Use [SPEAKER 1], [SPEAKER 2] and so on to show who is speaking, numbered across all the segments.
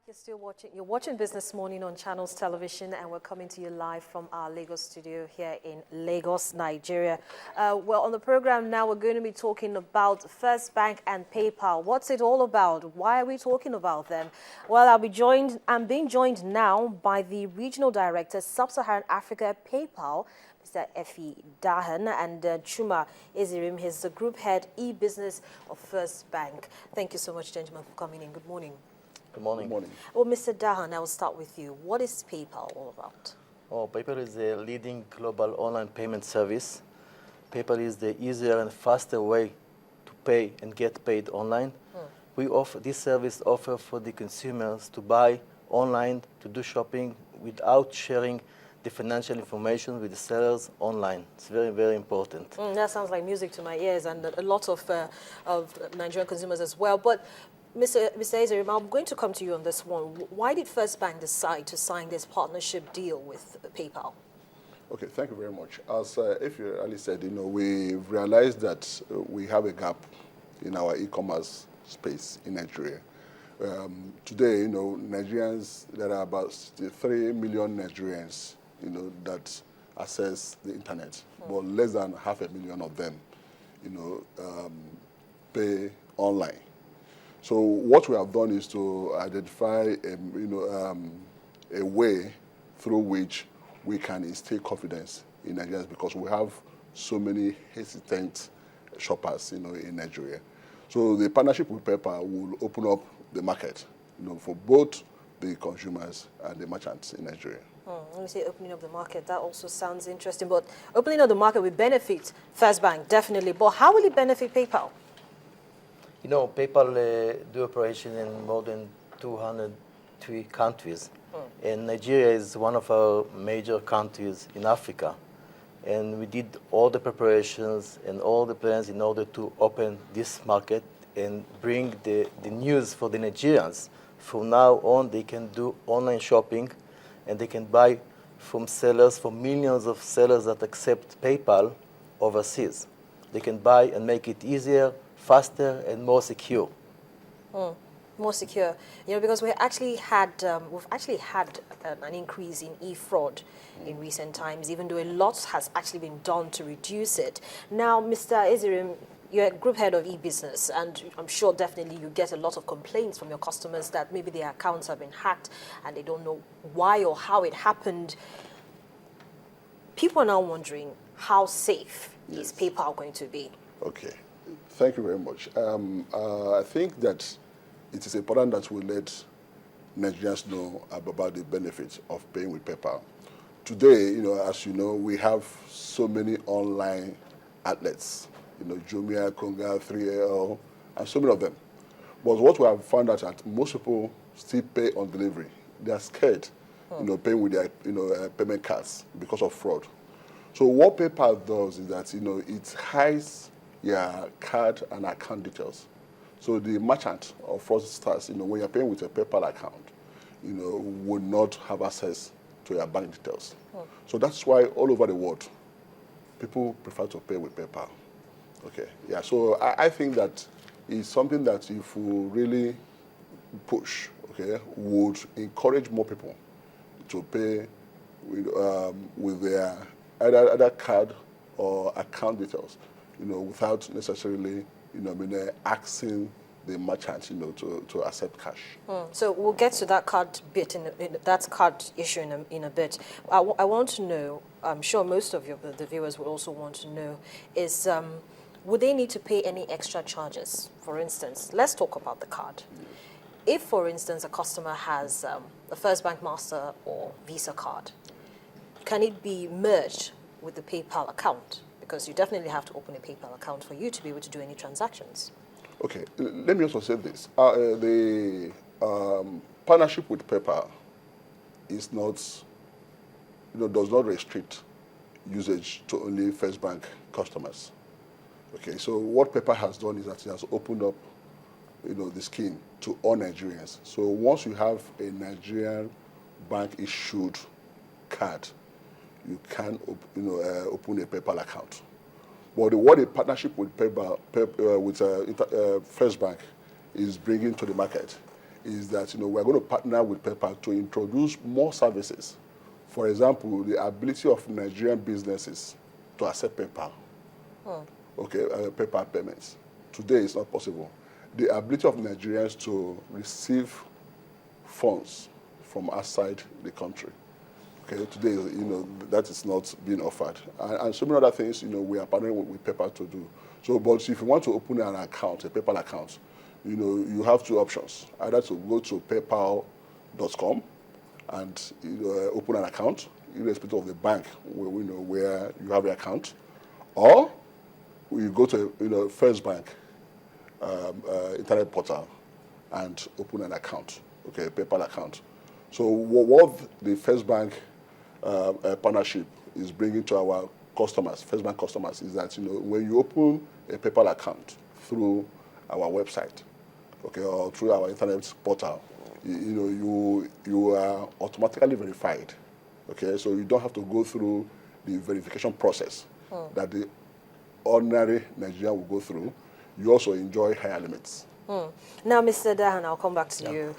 [SPEAKER 1] back. You're watching Business Morning on Channels Television, and we're coming to you live from our Lagos studio here in Lagos, Nigeria. Well, on the program now, we're going to be talking about First Bank and PayPal. What's it all about? Why are we talking about them? Well, I'm being joined now by the Regional Director, Sub-Saharan Africa, PayPal, Mr. Effie Dahan, and Chuma Ezirim. He's the Group Head E-Business of First Bank. Thank you so much, gentlemen, for coming in. Good morning.
[SPEAKER 2] Good morning.
[SPEAKER 3] Good morning.
[SPEAKER 1] Well, Mr. Dahan, I will start with you. What is PayPal all about?
[SPEAKER 2] Oh, PayPal is a leading global online payment service. PayPal is the easier and faster way to pay and get paid online. We offer this service offer for the consumers to buy online, to do shopping without sharing the financial information with the sellers online. It's very, very important.
[SPEAKER 1] That sounds like music to my ears, and a lot of Nigerian consumers as well. But Mr. Ezerim, I'm going to come to you on this one. Why did First Bank decide to sign this partnership deal with PayPal?
[SPEAKER 3] Okay, thank you very much. As Effie Ali said, we've realized that we have a gap in our e-commerce space in Nigeria. Today, Nigerians, there are about 3 million Nigerians, that access the internet, but less than 500,000 of them, pay online. So what we have done is to identify, a way through which we can instill confidence in Nigerians, because we have so many hesitant shoppers, in Nigeria. So the partnership with PayPal will open up the market, for both the consumers and the merchants in Nigeria.
[SPEAKER 1] When you say opening up the market, that also sounds interesting. But opening up the market will benefit First Bank, definitely. But how will it benefit PayPal?
[SPEAKER 2] PayPal do operation in more than 203 countries. And Nigeria is one of our major countries in Africa. And we did all the preparations and all the plans in order to open this market and bring the news for the Nigerians. From now on, they can do online shopping, and they can buy from sellers, from millions of sellers that accept PayPal overseas. They can buy and make it easier, faster, and more secure.
[SPEAKER 1] More secure, because we've actually had an increase in e-fraud in recent times, even though a lot has actually been done to reduce it. Now, Mr. Ezirim, you're a group head of e-business, and I'm sure definitely you get a lot of complaints from your customers that maybe their accounts have been hacked and they don't know why or how it happened. People are now wondering, how safe is PayPal going to be?
[SPEAKER 3] Okay, thank you very much. I think that it is important that we let Nigerians know about the benefits of paying with PayPal. Today, as you know, we have so many online outlets, Jumia, Konga, 3AL, and so many of them. But what we have found out that most people still pay on delivery. They are scared, paying with their, payment cards because of fraud. So what PayPal does is that, it hides your card and account details. So the merchant or fraudsters, when you're paying with a PayPal account, will not have access to your bank details. So that's why all over the world, people prefer to pay with PayPal. Okay, yeah, so I think that is something that if we really push, okay, would encourage more people to pay with their either card or account details, without necessarily, asking the merchant, to accept cash.
[SPEAKER 1] So we'll get to that card bit that card issue in a bit. I want to know. I'm sure most of the viewers will also want to know is. Would they need to pay any extra charges? For instance, let's talk about the card. If, for instance, a customer has a First Bank Master or Visa card, can it be merged with the PayPal account? Because you definitely have to open a PayPal account for you to be able to do any transactions.
[SPEAKER 3] Okay, let me also say this. The partnership with PayPal is not, does not restrict usage to only First Bank customers. Okay, so what PayPal has done is that it has opened up, the scheme to all Nigerians. So once you have a Nigerian bank-issued card, you can, open a PayPal account. But what a partnership with PayPal, with First Bank is bringing to the market is that, we're going to partner with PayPal to introduce more services. For example, the ability of Nigerian businesses to accept PayPal, PayPal payments. Today, it's not possible. The ability of Nigerians to receive funds from outside the country. Okay, today, that is not being offered. And so many other things, we are partnering with PayPal to do. So, but if you want to open an account, a PayPal account, you have two options. Either to go to paypal.com and open an account, irrespective of the bank where you have the account, or you go to First Bank internet portal and open an account, a PayPal account. So what the First Bank partnership is bringing to our customers, First Bank customers, is that when you open a PayPal account through our website, or through our internet portal, you are automatically verified. So you don't have to go through the verification process that the ordinary Nigerian will go through. You also enjoy higher limits.
[SPEAKER 1] Now, Mr. Dahan, I'll come back to you.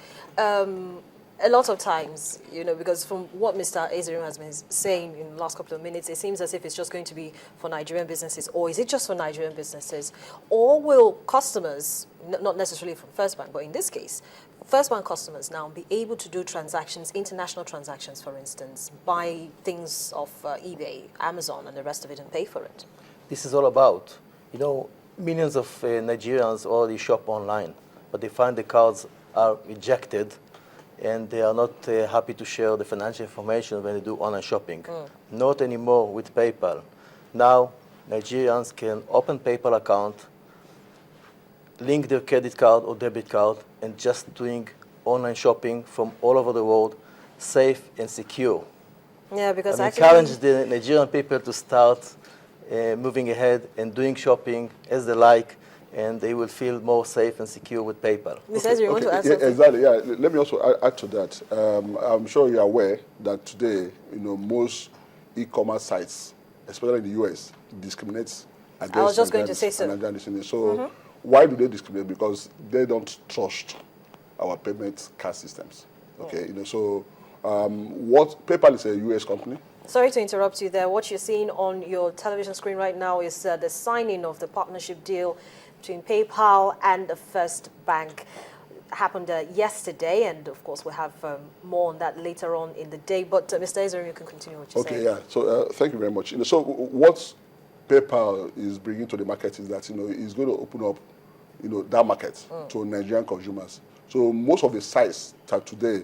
[SPEAKER 1] A lot of times, because from what Mr. Ezerion has been saying in the last couple of minutes, it seems as if it's just going to be for Nigerian businesses, or is it just for Nigerian businesses? Or will customers, not necessarily from First Bank, but in this case, First Bank customers now be able to do transactions, international transactions, for instance, buy things off eBay, Amazon, and the rest of it and pay for it?
[SPEAKER 2] This is all about, millions of Nigerians already shop online, but they find the cards are rejected and they are not happy to share the financial information when they do online shopping. Not anymore with PayPal. Now, Nigerians can open PayPal account, link their credit card or debit card, and just doing online shopping from all over the world, safe and secure.
[SPEAKER 1] Yeah, because
[SPEAKER 2] I encourage the Nigerian people to start moving ahead and doing shopping as they like, and they will feel more safe and secure with PayPal.
[SPEAKER 1] Mr. You want to add something?
[SPEAKER 3] Exactly, yeah. Let me also add to that. I'm sure you're aware that today, most e-commerce sites, especially in the US, discriminate against
[SPEAKER 1] I was just going to say so.
[SPEAKER 3] So why do they discriminate? Because they don't trust our payment card systems. So what PayPal is a US company.
[SPEAKER 1] Sorry to interrupt you there. What you're seeing on your television screen right now is the signing of the partnership deal between PayPal and the First Bank. Happened yesterday, and of course we'll have more on that later on in the day. But Mr. Ezra, you can continue what you're saying.
[SPEAKER 3] Okay, yeah. So thank you very much. So what PayPal is bringing to the market is that it's going to open up that market to Nigerian consumers. So most of the sites that today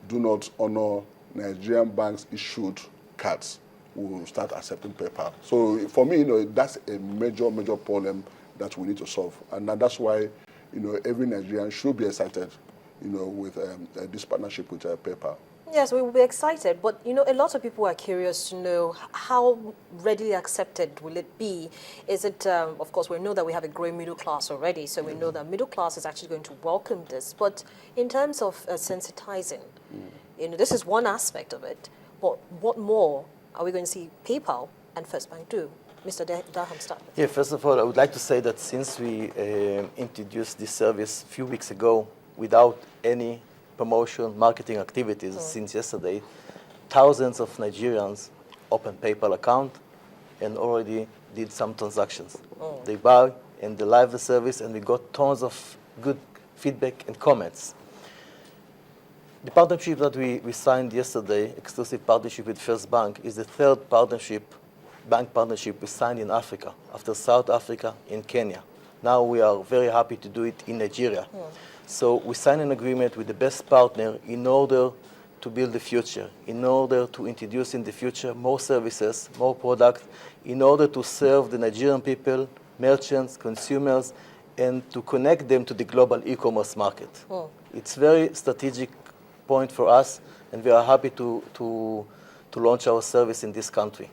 [SPEAKER 3] do not honor Nigerian banks issued cards will start accepting PayPal. So for me, that's a major problem that we need to solve, and that's why every Nigerian should be excited with this partnership with PayPal.
[SPEAKER 1] Yes, we will be excited, but a lot of people are curious to know how readily accepted will it be. Is it, of course, we know that we have a growing middle class already, so we know that middle class is actually going to welcome this. But in terms of sensitizing, this is one aspect of it. But what more are we going to see PayPal and First Bank do? Mr. Dahan, start.
[SPEAKER 2] Yeah, first of all, I would like to say that since we introduced this service a few weeks ago without any promotion, marketing activities since yesterday, thousands of Nigerians opened PayPal account and already did some transactions. They buy and they like the service, and we got tons of good feedback and comments. The partnership that we signed yesterday, exclusive partnership with First Bank, is the third bank partnership we signed in Africa, after South Africa and Kenya. Now we are very happy to do it in Nigeria. So we signed an agreement with the best partner in order to build the future, in order to introduce in the future more services, more products, in order to serve the Nigerian people, merchants, consumers, and to connect them to the global e-commerce market. It's a very strategic point for us, and we are happy to launch our service in this country.